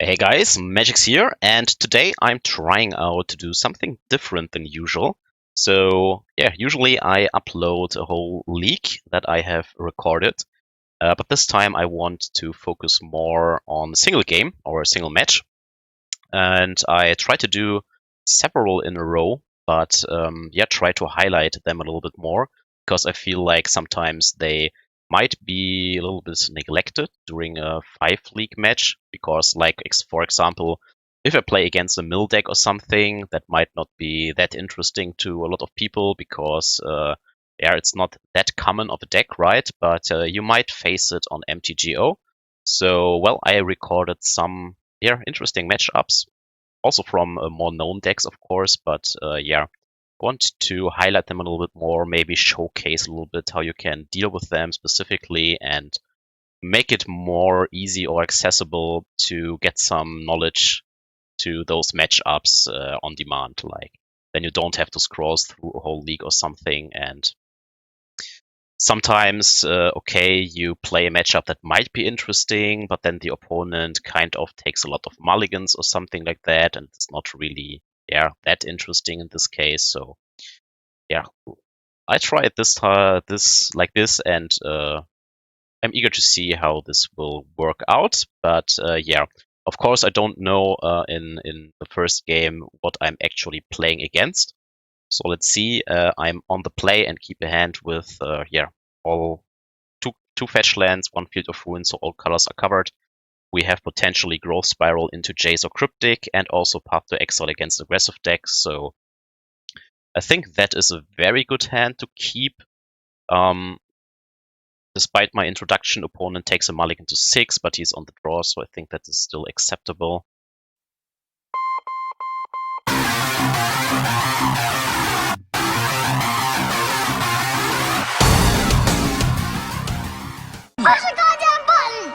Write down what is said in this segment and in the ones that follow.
Hey guys, Magic's here, and today I'm trying out to do something different than usual. So yeah, usually I upload a whole league that I have recorded, but this time I want to focus more on a single game or a single match. And I try to do several in a row, but yeah, try to highlight them a little bit more because I feel like sometimes they might be a little bit neglected during a 5 league match because, like, for example, if I play against a mill deck or something, that might not be that interesting to a lot of people because yeah, it's not that common of a deck, right? But you might face it on MTGO. So, well, I recorded some, yeah, interesting matchups, also from more known decks, of course. But yeah, I want to highlight them a little bit more, maybe showcase a little bit how you can deal with them specifically, and make it more easy or accessible to get some knowledge to those matchups on demand. Like, then you don't have to scroll through a whole league or something. And sometimes, okay, you play a matchup that might be interesting, but then the opponent kind of takes a lot of mulligans or something like that, and it's not really, yeah, that interesting in this case. So yeah, I tried this like this, and I'm eager to see how this will work out. But yeah, of course, I don't know in the first game what I'm actually playing against. So let's see. I'm on the play and keep a hand with yeah, all two fetch lands, one Field of Ruin, so all colors are covered. We have potentially Growth Spiral into Jace or Cryptic, and also Path to Exile against aggressive decks. So I think that is a very good hand to keep. Um, Despite my introduction, opponent takes a mulligan to 6, but he's on the draw, so I think that is still acceptable. Push the goddamn button!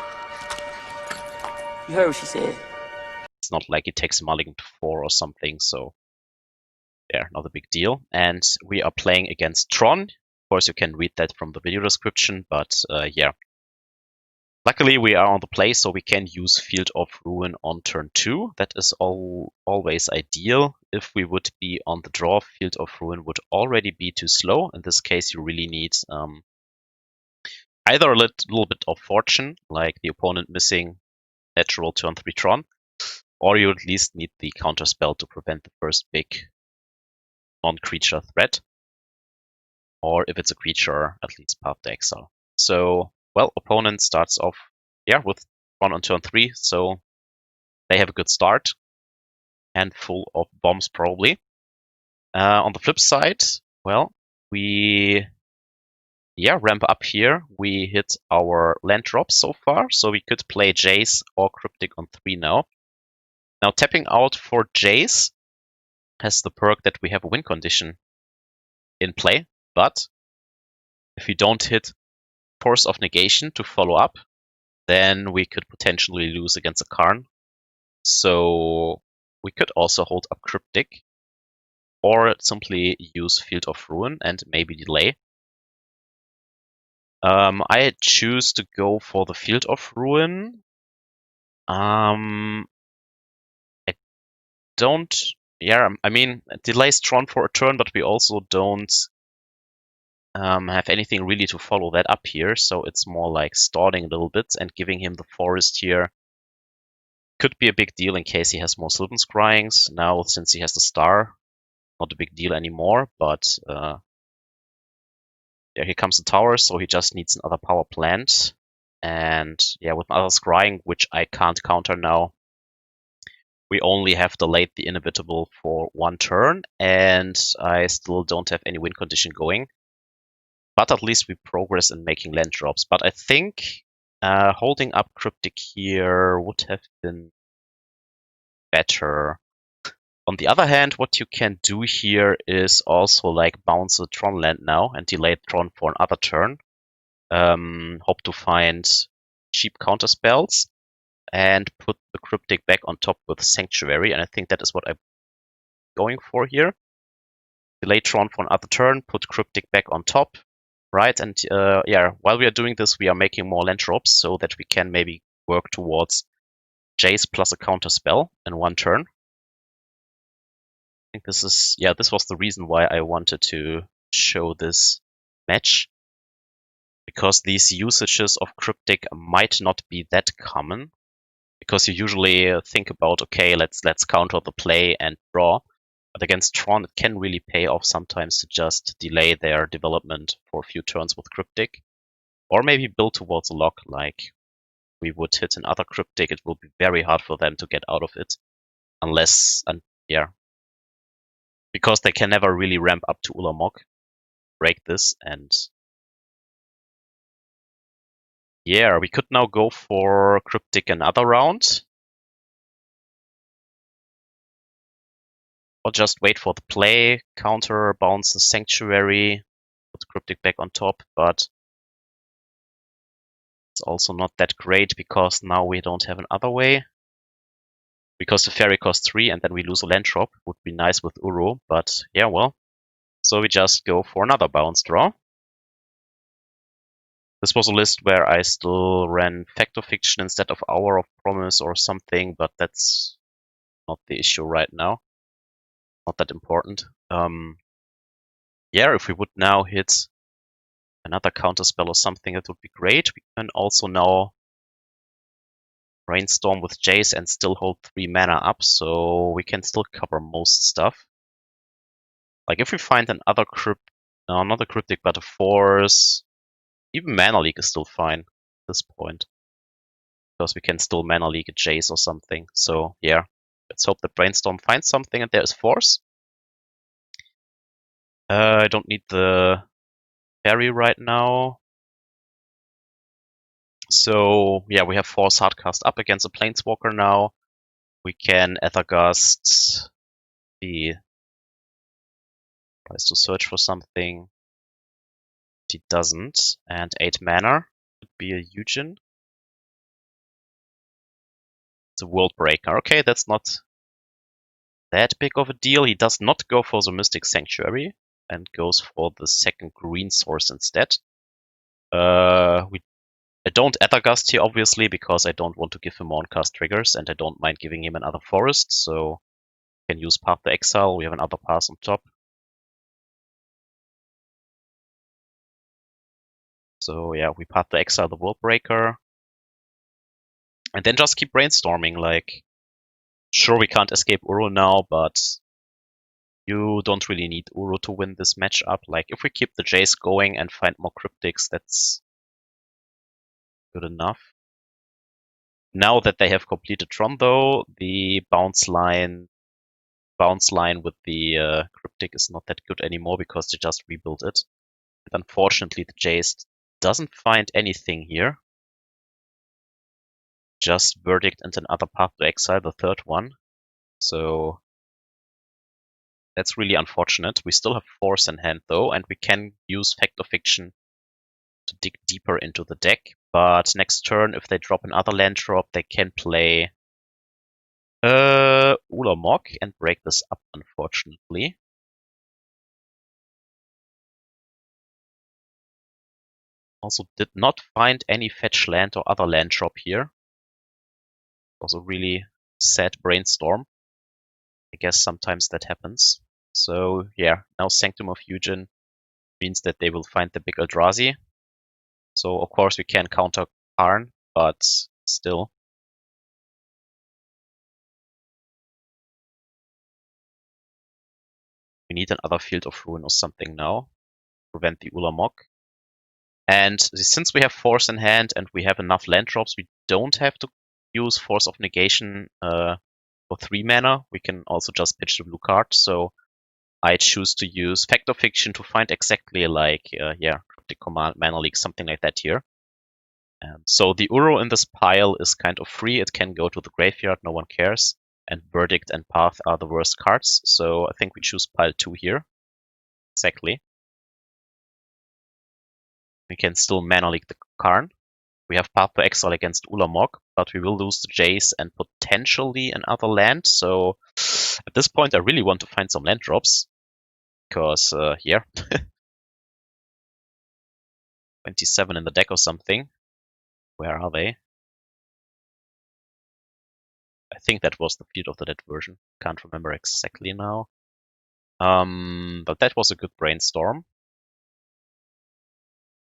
You heard what she said. It's not like he takes a mulligan to 4 or something, so yeah, not a big deal. And we are playing against Tron. Of course, you can read that from the video description, but yeah. Luckily, we are on the play, so we can use Field of Ruin on turn 2. That is always ideal. If we would be on the draw, Field of Ruin would already be too slow. In this case, you really need either a little bit of fortune, like the opponent missing natural turn 3 Tron, or you at least need the counter spell to prevent the first big non-creature threat. Or if it's a creature, at least Path to Exile. So, well, opponent starts off, yeah, with Tron on turn 3, so they have a good start and full of bombs probably. On the flip side, well, we ramp up here. We hit our land drops so far, so we could play Jace or Cryptic on 3 now. Now tapping out for Jace has the perk that we have a win condition in play, but if we don't hit Force of Negation to follow up, then we could potentially lose against a Karn. So we could also hold up Cryptic, or simply use Field of Ruin and maybe delay. I choose to go for the Field of Ruin. I don't. Yeah, I mean, it delays Tron for a turn, but we also don't have anything really to follow that up here. So it's more like stalling a little bit and giving him the forest here. Could be a big deal in case he has more Sylvan Scryings. Now, since he has the star, not a big deal anymore. But yeah, here comes the tower, so he just needs another power plant. And yeah, with another scrying, which I can't counter now, we only have delayed the inevitable for 1 turn, and I still don't have any win condition going. But at least we progress in making land drops. But I think holding up Cryptic here would have been better. On the other hand, what you can do here is also like bounce a Tron land now and delay Tron for another turn. Hope to find cheap counter spells and put the Cryptic back on top with Sanctuary, and I think that is what I'm going for here. Delay Tron for another turn, put Cryptic back on top, right? And yeah, while we are doing this, we are making more land drops so that we can maybe work towards Jace plus a counter spell in one turn. I think this is, yeah, this was the reason why I wanted to show this match. Because these usages of Cryptic might not be that common. Because you usually think about, okay, let's counter the play and draw. But against Tron, it can really pay off sometimes to just delay their development for a few turns with Cryptic. Or maybe build towards a lock, like we would hit another Cryptic. It will be very hard for them to get out of it. Unless, and yeah. Because they can never really ramp up to Ulamog, break this, and yeah, we could now go for Cryptic another round. Or just wait for the play, counter, bounce the Sanctuary, put Cryptic back on top, but it's also not that great because now we don't have another way. Because the Teferi costs 3 and then we lose a land drop. Would be nice with Uro, but yeah, well. So we just go for another bounce draw. This was a list where I still ran Factor Fiction instead of Hour of Promise or something, but that's not the issue right now. Not that important. Yeah, if we would now hit another counterspell or something, that would be great. We can also now Brainstorm with Jace and still hold 3 mana up, so we can still cover most stuff. Like if we find another no, not a Cryptic, but a Force, even Mana Leak is still fine at this point. Because we can still Mana Leak a Jace or something. So yeah, let's hope that Brainstorm finds something and there is Force. I don't need the Prairie right now. So yeah, we have Force Hardcast up against a Planeswalker now. We can Aether Gust. He tries to search for something. He doesn't. And 8 mana could be a Eugen. It's a World Breaker. Okay, that's not that big of a deal. He does not go for the Mystic Sanctuary and goes for the second green source instead. I don't Aether Gust here, obviously, because I don't want to give him on-cast triggers, and I don't mind giving him another forest, so we can use Path to Exile. We have another pass on top. So yeah, we Path to Exile the World Breaker. And then just keep brainstorming, like, sure, we can't escape Uro now, but you don't really need Uro to win this matchup. Like, if we keep the Jace going and find more Cryptics, that's good enough. Now that they have completed Tron, though, the bounce line with the Cryptic is not that good anymore because they just rebuilt it. And unfortunately, the Jace doesn't find anything here. Just Verdict and another Path to Exile, the third one. So that's really unfortunate. We still have Force in hand, though, and we can use Factor Fiction to dig deeper into the deck. But next turn, if they drop another land drop, they can play Ulamog and break this up, unfortunately. Also did not find any fetch land or other land drop here. Was a really sad brainstorm. I guess sometimes that happens. So yeah, now Sanctum of Eugen means that they will find the big Eldrazi. So of course we can counter Karn, but still. We need another Field of Ruin or something now. Prevent the Ulamog. And since we have Force in hand and we have enough land drops, we don't have to use Force of Negation for 3 mana. We can also just pitch the blue card. So I choose to use Factor Fiction to find exactly like, Cryptic Command, Mana Leak, something like that here. So the Uro in this pile is kind of free. It can go to the graveyard, no one cares. And Verdict and Path are the worst cards. So I think we choose pile 2 here. Exactly. We can still Mana Leak the Karn. We have Path to Exile against Ulamog, but we will lose the Jace and potentially another land. So at this point, I really want to find some land drops. Because, yeah. 27 in the deck or something. Where are they? I think that was the Field of the Dead version. Can't remember exactly now. But that was a good brainstorm.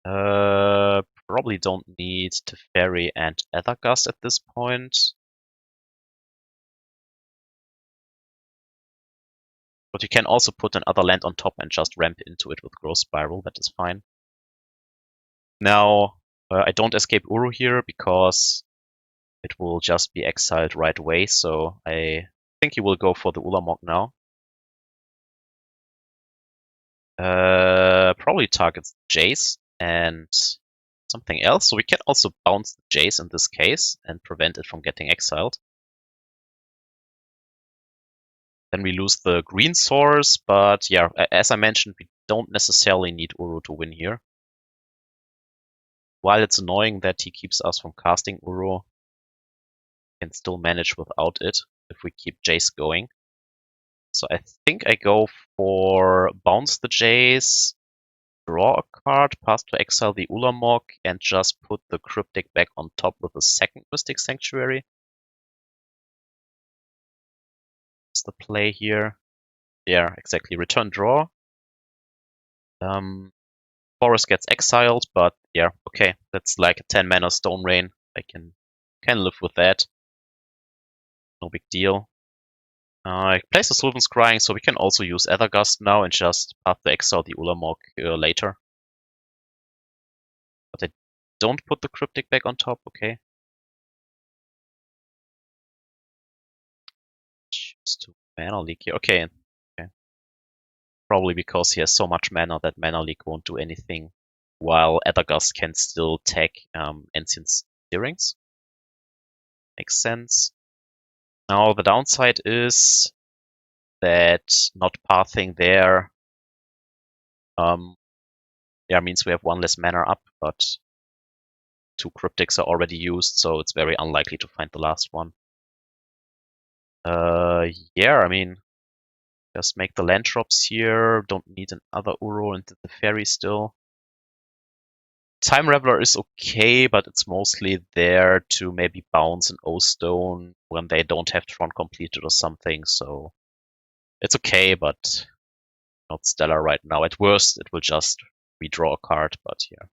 Probably don't need Teferi and Aether Gust at this point. But you can also put another land on top and just ramp into it with Growth Spiral. That is fine. Now, I don't escape Uru here because it will just be exiled right away. So I think he will go for the Ulamog now. Probably targets Jace and something else. So we can also bounce the Jace in this case and prevent it from getting exiled. Then we lose the green source, but yeah, as I mentioned, we don't necessarily need Uru to win here. While it's annoying that he keeps us from casting Uru, we can still manage without it if we keep Jace going. So I think I go for bounce the Jace, draw a card, pass to exile the Ulamog, and just put the Cryptic back on top with a second Mystic Sanctuary. That's the play here. Yeah, exactly. Return draw. Forest gets exiled, but yeah, okay. That's like a 10 mana Stone Rain. I can live with that. No big deal. I place the Sylvan Scrying, so we can also use Aether Gust now and just path to exile the Ulamog later. But I don't put the Cryptic back on top, okay. Choose to Mana Leak here, okay. Probably because he has so much mana that Mana Leak won't do anything, while Aether Gust can still tag Ancient Stirrings. Makes sense. Now the downside is that not pathing there yeah, means we have one less mana up, but 2 Cryptics are already used, so it's very unlikely to find the last one. Yeah, I mean, just make the land drops here. Don't need another Uro into the Teferi still. Time Raveler is okay, but it's mostly there to maybe bounce an O-Stone when they don't have Tron completed or something, so it's okay, but not stellar right now. At worst, it will just redraw a card, but yeah.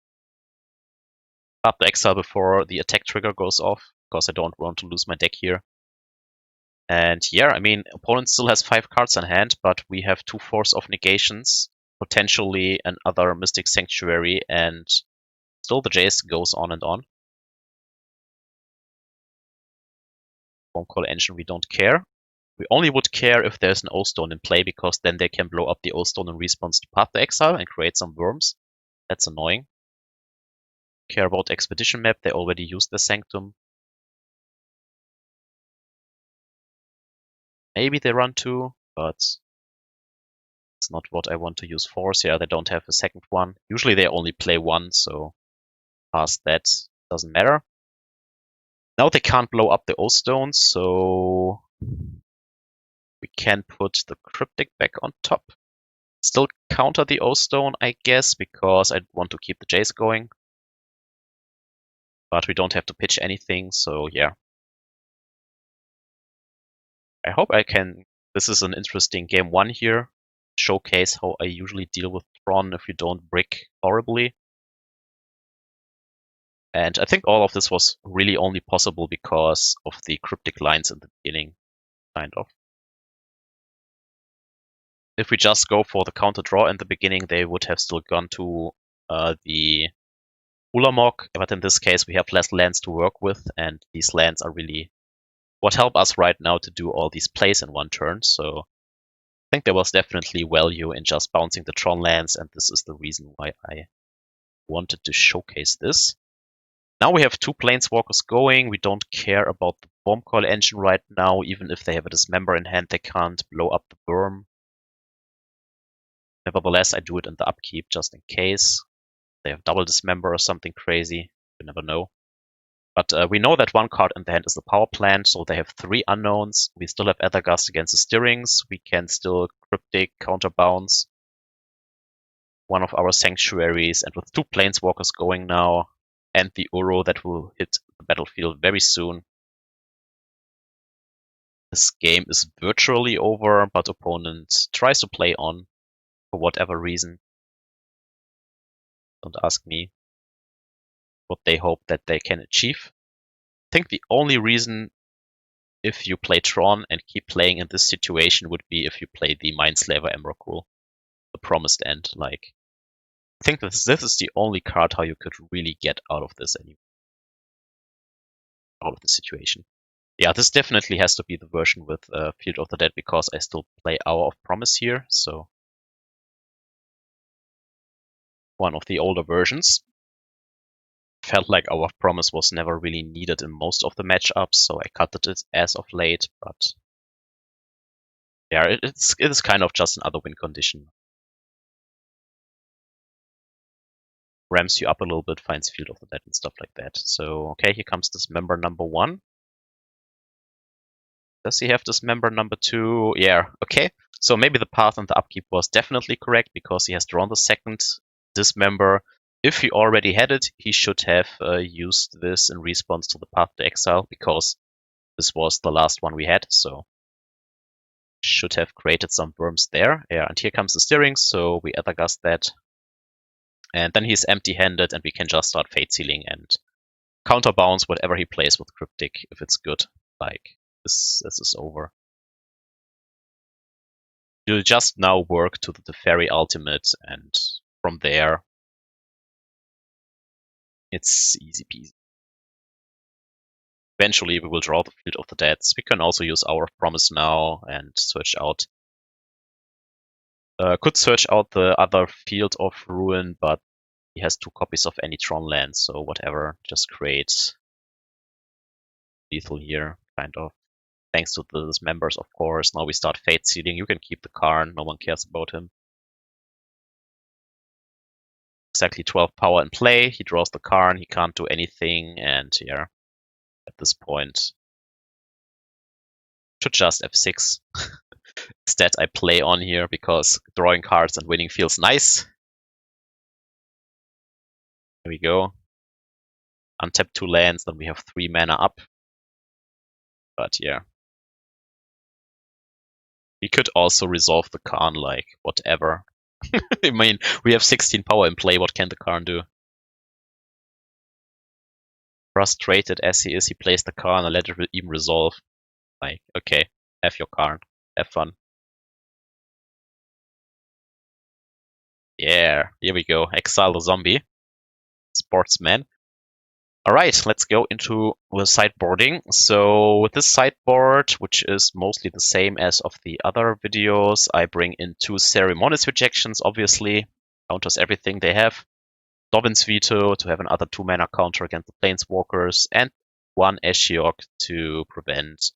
Up the exile before the attack trigger goes off, because I don't want to lose my deck here. And yeah, I mean, opponent still has 5 cards in hand, but we have 2 Force of Negations, potentially another Mystic Sanctuary, and still the Jace goes on and on. Call Engine, we don't care. We only would care if there's an O-Stone in play, because then they can blow up the O-Stone in response to Path to Exile and create some worms. That's annoying. Care about Expedition Map, they already used the Sanctum. Maybe they run 2, but it's not what I want to use Force. Yeah, they don't have a second one. Usually they only play 1, so past that doesn't matter. Now they can't blow up the O-Stones, so we can put the Cryptic back on top. Still counter the O-Stone, I guess, because I want to keep the Jace going. But we don't have to pitch anything, so yeah. I hope I can... This is an interesting game 1 here. Showcase how I usually deal with Tron if you don't brick horribly. And I think all of this was really only possible because of the Cryptic lines in the beginning, kind of. If we just go for the counter draw in the beginning, they would have still gone to the Ulamog, but in this case we have less lands to work with, and these lands are really what help us right now to do all these plays in one turn, so I think there was definitely value in just bouncing the Tron lands, and this is the reason why I wanted to showcase this. Now we have 2 Planeswalkers going. We don't care about the Bomb Coil Engine right now. Even if they have a Dismember in hand, they can't blow up the Burm. Nevertheless, I do it in the upkeep just in case. They have double Dismember or something crazy. You never know. But we know that 1 card in the hand is the power plant, so they have 3 unknowns. We still have Aether Gust against the Stirrings. We can still Cryptic counterbounce one of our Sanctuaries, and with 2 Planeswalkers going now, and the Uro that will hit the battlefield very soon, This game is virtually over, but opponent tries to play on for whatever reason. Don't ask me what they hope that they can achieve. I think the only reason if you play Tron and keep playing in this situation would be if you play the Mindslaver Emrakul, the Promised End. Like, I think this is the only card how you could really get out of this anyway. Out of the situation. Yeah, this definitely has to be the version with Field of the Dead because I still play Hour of Promise here, so one of the older versions. Felt like Hour of Promise was never really needed in most of the matchups, so I cut it as of late, but yeah, it is kind of just another win condition. Ramps you up a little bit, finds Field of the Dead and stuff like that. So, okay, here comes this member number 1. Does he have this member number 2? Yeah, okay. So maybe the path and the upkeep was definitely correct because he has drawn the second dismember. If he already had it, he should have used this in response to the path to exile because this was the last one we had. So should have created some worms there. Yeah, and here comes the steering, so we Aether Gust that. And then he's empty-handed and we can just start Fate Sealing and counterbounce whatever he plays with Cryptic if it's good. Like, this is over. You just now work to the Teferi ultimate, and from there, it's easy peasy. Eventually, we will draw the Field of the Dead. We can also use Hour of Promise now and search out. Could search out the other Field of Ruin, but he has 2 copies of any Tron land, so whatever, just create lethal here, kind of. Thanks to the members, of course. Now we start Fate Sealing. You can keep the Karn, no one cares about him. Exactly 12 power in play. He draws the Karn, he can't do anything, and yeah, at this point, should just F6. Instead, I play on here because drawing cards and winning feels nice. Here we go. Untap 2 lands, then we have 3 mana up. But yeah. We could also resolve the Karn, like, whatever. I mean, we have 16 power in play, what can the Karn do? Frustrated as he is, he plays the Karn and let it even resolve. Like, okay, have your Karn. Have fun. Yeah, here we go. Exile the zombie. Sportsman. Alright, let's go into the sideboarding. So with this sideboard, which is mostly the same as of the other videos, I bring in 2 Ceremonious Rejections, obviously. Counters everything they have. Dovin's Veto to have another 2 mana counter against the Planeswalkers, and 1 Ashiok to prevent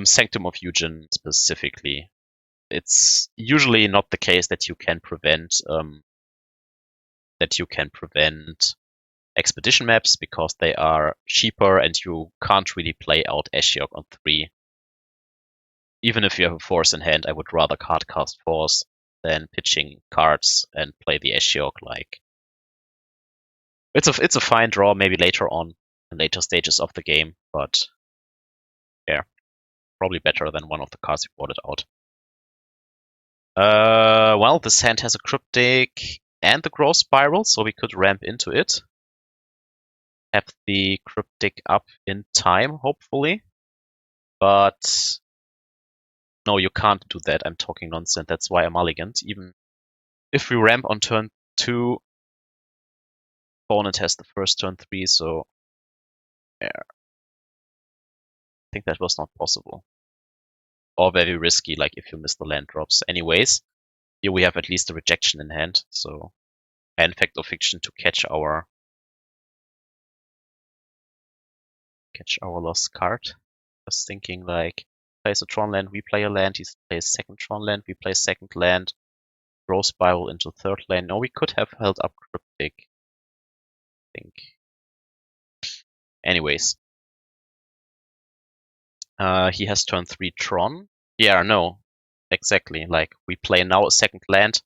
Sanctum of Eugen specifically. It's usually not the case that you can prevent expedition maps because they are cheaper and you can't really play out Ashiok on 3. Even if you have a Force in hand, I would rather card cast Force than pitching cards and play the Ashiok. Like, it's a fine draw maybe later on in later stages of the game, but yeah, probably better than one of the cards you brought it out. Well, this hand has a Cryptic and the Growth Spiral, so we could ramp into it. Have the Cryptic up in time, hopefully. But no, you can't do that. I'm talking nonsense. That's why I mulliganed. Even if we ramp on turn 2, opponent has the first turn 3, so yeah. I think that was not possible. Or very risky, like if you miss the land drops. Anyways, here we have at least a rejection in hand, so and Fact of Fiction to catch our lost card. Just thinking like, plays a Tron land, we play a land, he plays second Tron land, we play second land, Grow Spiral into third lane. No, we could have held up Cryptic, I think. Anyways. He has turn 3 Tron. Yeah, no. Exactly. Like, we play now a second land,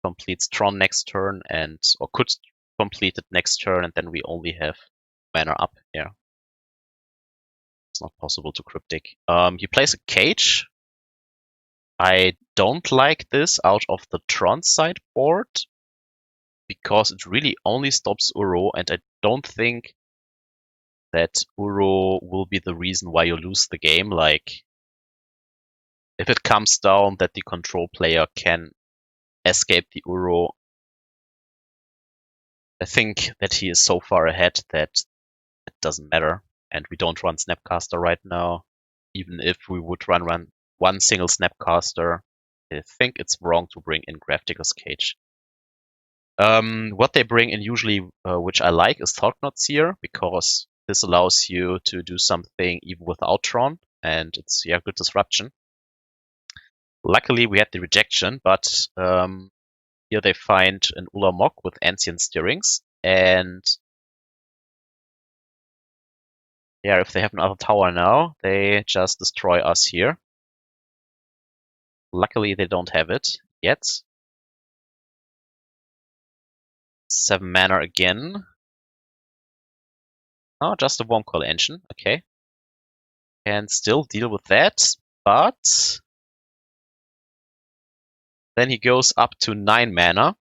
completes Tron next turn, or could complete it next turn, and then we only have mana up. Yeah. It's not possible to Cryptic. He plays a Cage. I don't like this out of the Tron sideboard because it really only stops Uro, and I don't think that Uro will be the reason why you lose the game. Like, if it comes down that the control player can escape the Uro, I think that he is so far ahead that it doesn't matter. And we don't run Snapcaster right now. Even if we would run one single Snapcaster, I think it's wrong to bring in Grafdigger's Cage. What they bring in usually, which I like, is Thought-Knot Seer, because this allows you to do something even without Tron, and it's good disruption. Luckily, we had the rejection, but here they find an Ulamog with Ancient Stirrings, and yeah, if they have another tower now, they just destroy us here. Luckily, they don't have it yet. 7 mana again. Oh, just a Wormcoil Engine. Okay. Can still deal with that, but then he goes up to 9 mana.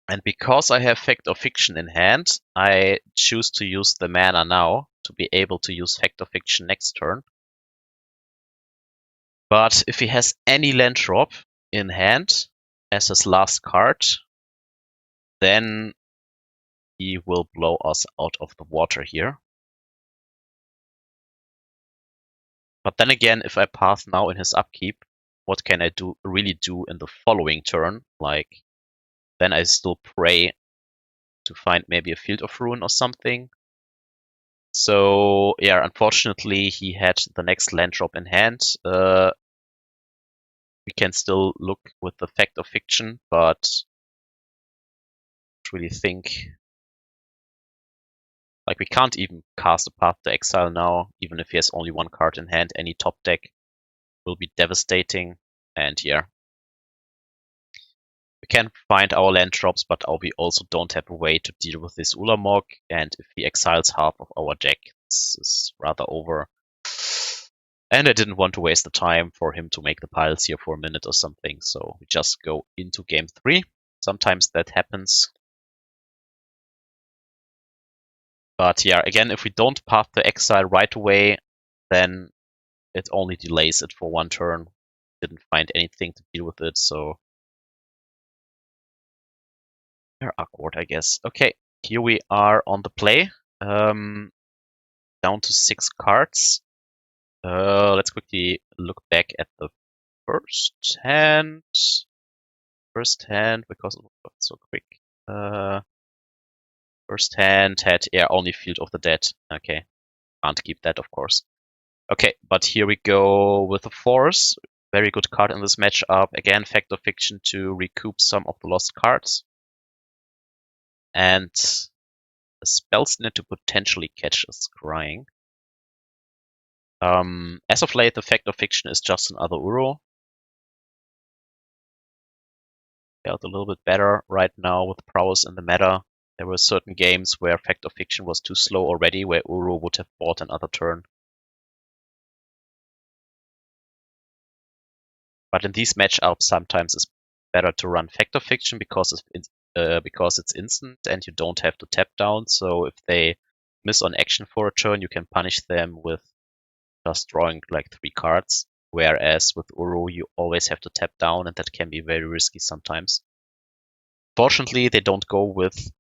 And because I have Fact or Fiction in hand, I choose to use the mana now to be able to use Fact or Fiction next turn. But if he has any land drop in hand as his last card, then he will blow us out of the water here. But then again, if I path now in his upkeep, what can I really do in the following turn? Like, then I still pray to find maybe a Field of Ruin or something. So yeah, unfortunately, he had the next land drop in hand. We can still look with the Fact or Fiction, but I really think like we can't even cast a Path to Exile now, even if he has only one card in hand. Any top deck will be devastating, and yeah. We can find our land drops, but we also don't have a way to deal with this Ulamog, and if he exiles half of our deck, this is rather over. And I didn't want to waste the time for him to make the piles here for a minute or something, so we just go into game 3. Sometimes that happens. But yeah, again, if we don't path to exile right away, then it only delays it for one turn. Didn't find anything to deal with it, so they're awkward, I guess. Okay, here we are on the play. Down to 6 cards. Let's quickly look back at the first hand. First hand, because it was so quick. First hand had only Field of the Dead. Okay, can't keep that, of course. Okay, but here we go with the Force. Very good card in this matchup. Again, Fact or Fiction to recoup some of the lost cards. And a Spell Snare to potentially catch a Scrying. As of late, the Fact or Fiction is just another Uro. Felt a little bit better right now with prowess in the meta. There were certain games where Fact or Fiction was too slow already, where Uro would have bought another turn. But in these matchups, sometimes it's better to run Fact or Fiction because it's instant and you don't have to tap down. So if they miss on action for a turn, you can punish them with just drawing like 3 cards. Whereas with Uro, you always have to tap down, and that can be very risky sometimes. Fortunately, they don't go with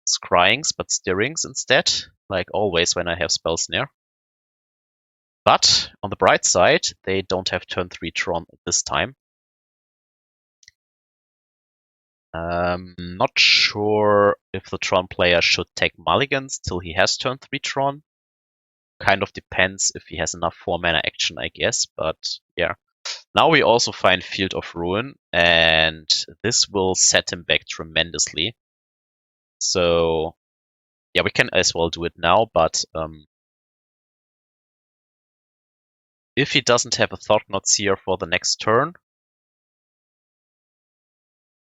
Scryings, but Stirrings instead, like always when I have Spell Snare. But on the bright side, they don't have turn 3 Tron this time. Not sure if the Tron player should take mulligans till he has turn 3 Tron. Kind of depends if he has enough 4 mana action, I guess, but yeah. Now we also find Field of Ruin, and this will set him back tremendously. So yeah, we can as well do it now, but if he doesn't have a Thought-Knot Seer for the next turn,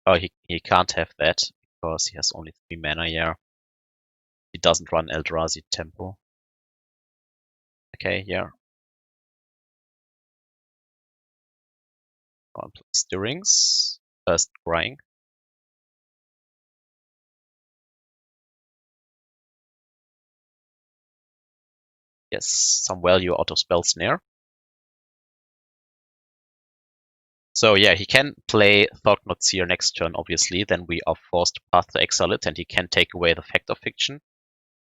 oh, he can't have that because he has only 3 mana here. He doesn't run Eldrazi Temple. Okay, yeah. One play Stirrings. Scrying. Yes, some value out of Spell Snare. So yeah, he can play Thought-Knot Seer next turn, obviously. Then we are forced to path to exile it, and he can take away the Fact of Fiction.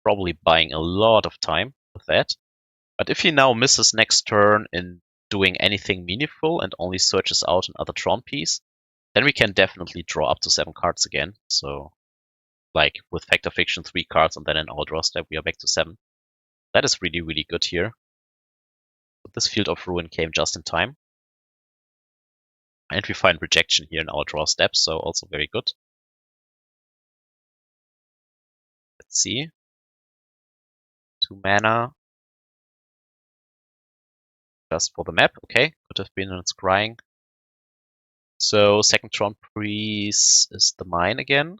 Probably buying a lot of time with that. But if he now misses next turn in doing anything meaningful and only searches out another Tron piece, then we can definitely draw up to 7 cards again. So, like with Fact of Fiction, 3 cards, and then in our draw step, we are back to 7. That is really, really good here. But this Field of Ruin came just in time. And we find Rejection here in our draw step, so also very good. Let's see. 2 mana. Just for the map, okay. Could have been on Scrying. So second Tron Priest is the mine again.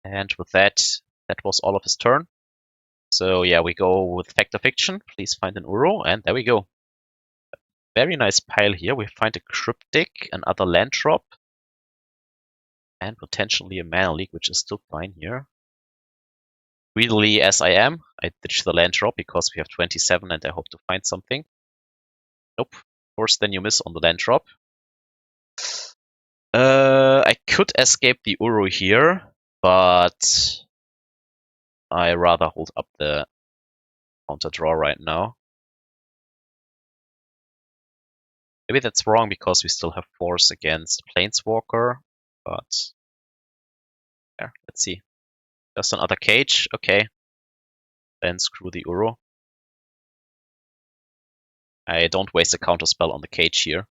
And with that, that was all of his turn. So yeah, we go with Fact of Fiction. Please find an Uro, and there we go. Very nice pile here. We find a Cryptic, another land drop, and potentially a mana leak, which is still fine here. Greedily as I am, I ditch the land drop because we have 27 and I hope to find something. Nope. Worse than you miss on the land drop. I could escape the Uro here, but I rather hold up the counter draw right now. Maybe that's wrong because we still have Force against Planeswalker, but yeah, let's see. Just another cage, okay. Then screw the Uro. I don't waste a counter spell on the cage here.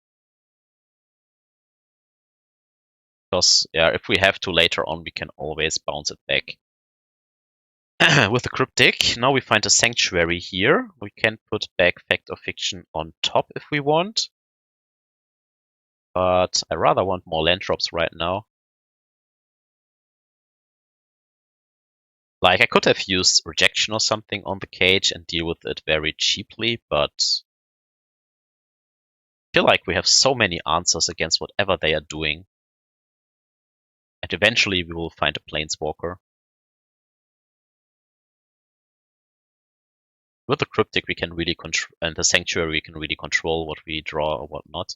Because yeah, if we have to later on, we can always bounce it back. With the Cryptic, now we find a Sanctuary here. We can put back Fact of Fiction on top if we want. But I rather want more land drops right now. Like, I could have used Rejection or something on the cage and deal with it very cheaply, but I feel like we have so many answers against whatever they are doing. And eventually we will find a Planeswalker. With the Cryptic, we can really control, and the Sanctuary, we can really control what we draw or whatnot.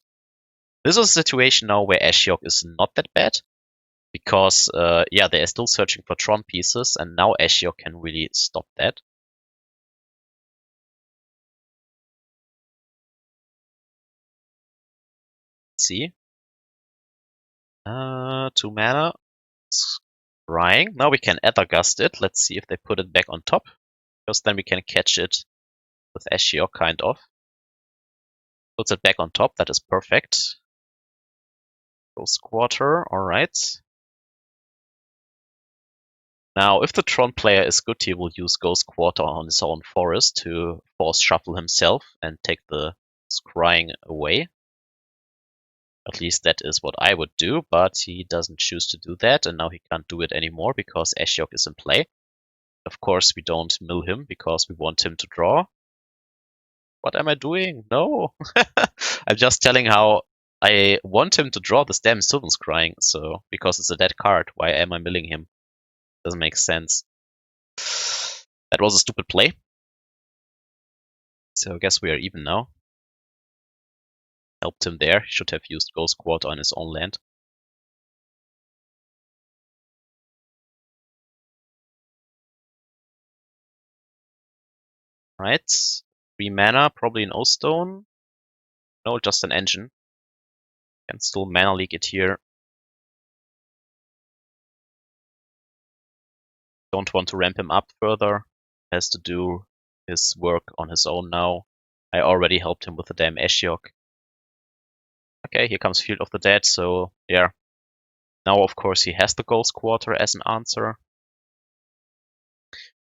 This is a situation now where Ashiok is not that bad. Because, yeah, they are still searching for Tron pieces, and now Ashiok can really stop that. Let's see. 2 mana. Scrying. Now we can Aether Gust it. Let's see if they put it back on top. Because then we can catch it with Ashiok, kind of. Puts it back on top. That is perfect. Ghost Quarter. Alright. Now, if the Tron player is good, he will use Ghost Quarter on his own forest to force shuffle himself and take the scrying away. At least that is what I would do, but he doesn't choose to do that, and now he can't do it anymore because Ashiok is in play. Of course, we don't mill him because we want him to draw. What am I doing? No! I'm just telling how I want him to draw this damn Sylvan Scrying, so because it's a dead card, why am I milling him? Doesn't make sense. That was a stupid play. So I guess we are even now. Helped him there. He should have used Ghost Quarter on his own land. Right. 3 mana, probably an O-Stone. No, just an engine. Can still mana leak it here. Don't want to ramp him up further. Has to do his work on his own now. I already helped him with the damn Ashiok. Okay, here comes Field of the Dead, so yeah. Now, of course, he has the Ghost Quarter as an answer.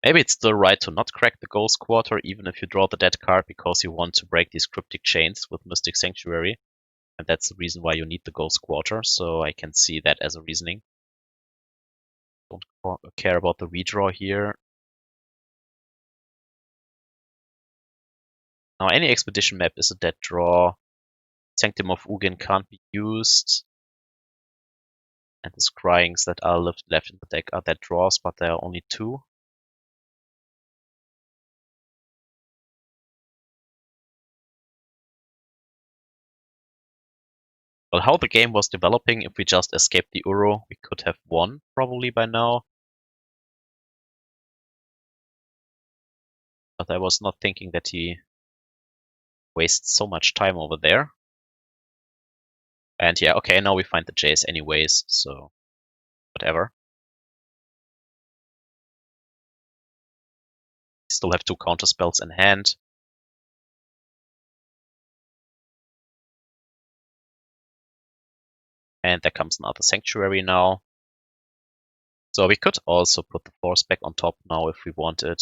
Maybe it's still right to not crack the Ghost Quarter, even if you draw the dead card, because you want to break these Cryptic Chains with Mystic Sanctuary. And that's the reason why you need the Ghost Quarter, so I can see that as a reasoning. Don't care about the redraw here. Now any expedition map is a dead draw. Sanctum of Ugin can't be used. And the Scryings that are left in the deck are dead draws, but there are only 2. Well, how the game was developing, if we just escaped the Uro, we could have won probably by now. But I was not thinking that he wastes so much time over there. And yeah, okay, now we find the Jace anyways, so whatever. Still have 2 counter spells in hand. And there comes another Sanctuary now. So we could also put the Force back on top now if we wanted.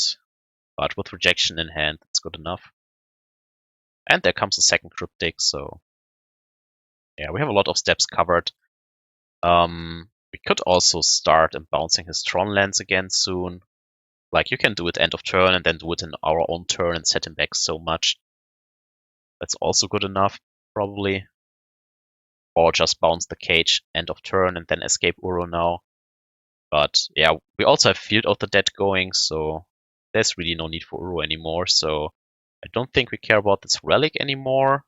But with Rejection in hand, that's good enough. And there comes a second Cryptic, so yeah, we have a lot of steps covered. We could also start bouncing his Tron lands again soon. Like, you can do it end of turn and then do it in our own turn and set him back so much. That's also good enough, probably. Or just bounce the cage end of turn and then escape Uro now. But yeah, we also have Field of the Dead going, so there's really no need for Uro anymore. So I don't think we care about this relic anymore.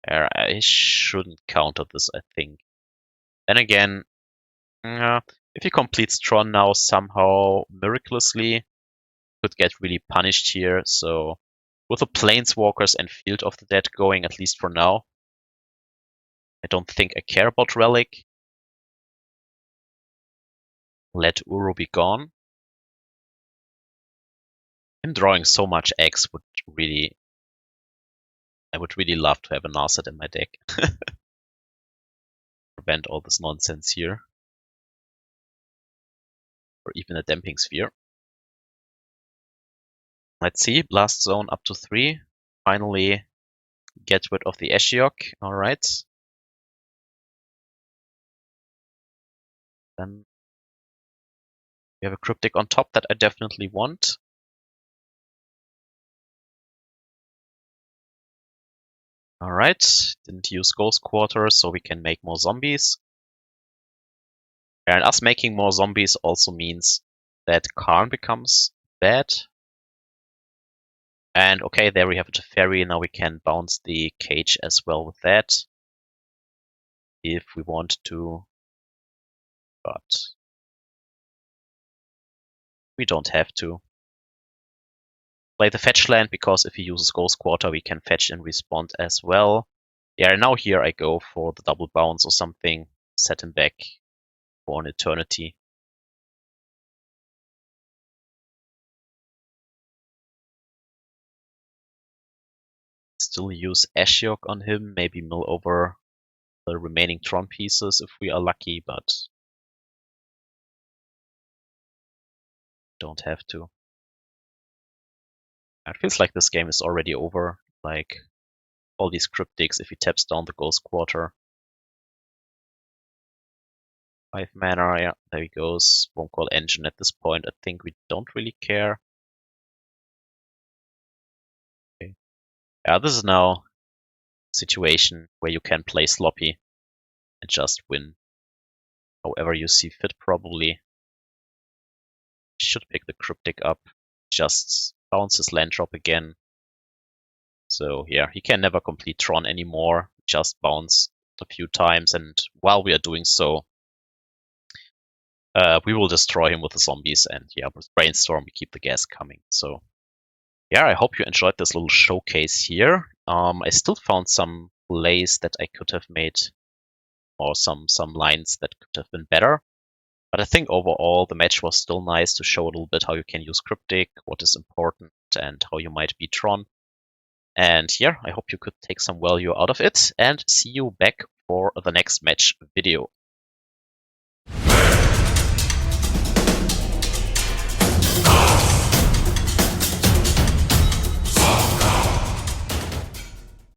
I shouldn't counter this, I think. Then again, if he completes Tron now somehow miraculously, could get really punished here. So with the Planeswalkers and Field of the Dead going, at least for now, I don't think I care about Relic. Let Uro be gone. Him drawing so much X would really... I would really love to have an asset in my deck. Prevent all this nonsense here. Or even a Damping Sphere. Let's see, Blast Zone up to 3. Finally get rid of the Ashiok. Alright. Then we have a Cryptic on top that I definitely want. Alright, didn't use Ghost Quarter, so we can make more zombies. And us making more zombies also means that Karn becomes bad. And okay, there we have a Teferi. Now we can bounce the cage as well with that. If we want to. But we don't have to. Play the fetch land, because if he uses Ghost Quarter, we can fetch and respond as well. Yeah, now here I go for the double bounce or something. Set him back for an eternity. Still use Ashiok on him, maybe mill over the remaining Tron pieces if we are lucky, but don't have to. It feels like this game is already over. Like, all these Cryptics, if he taps down the Ghost Quarter. 5 mana, yeah, there he goes. Won't call Engine at this point. I think we don't really care. Okay. Yeah, this is now a situation where you can play sloppy and just win however you see fit, probably. Should pick the Cryptic up. Just bounce his land drop again. So yeah, he can never complete Tron anymore. Just bounce a few times, and while we are doing so, we will destroy him with the zombies, and yeah, with Brainstorm we keep the gas coming. So yeah, I hope you enjoyed this little showcase here. I still found some plays that I could have made, or some lines that could have been better. But I think overall the match was still nice to show a little bit how you can use Cryptic, what is important, and how you might beat Tron. And yeah, I hope you could take some value out of it, and see you back for the next match video.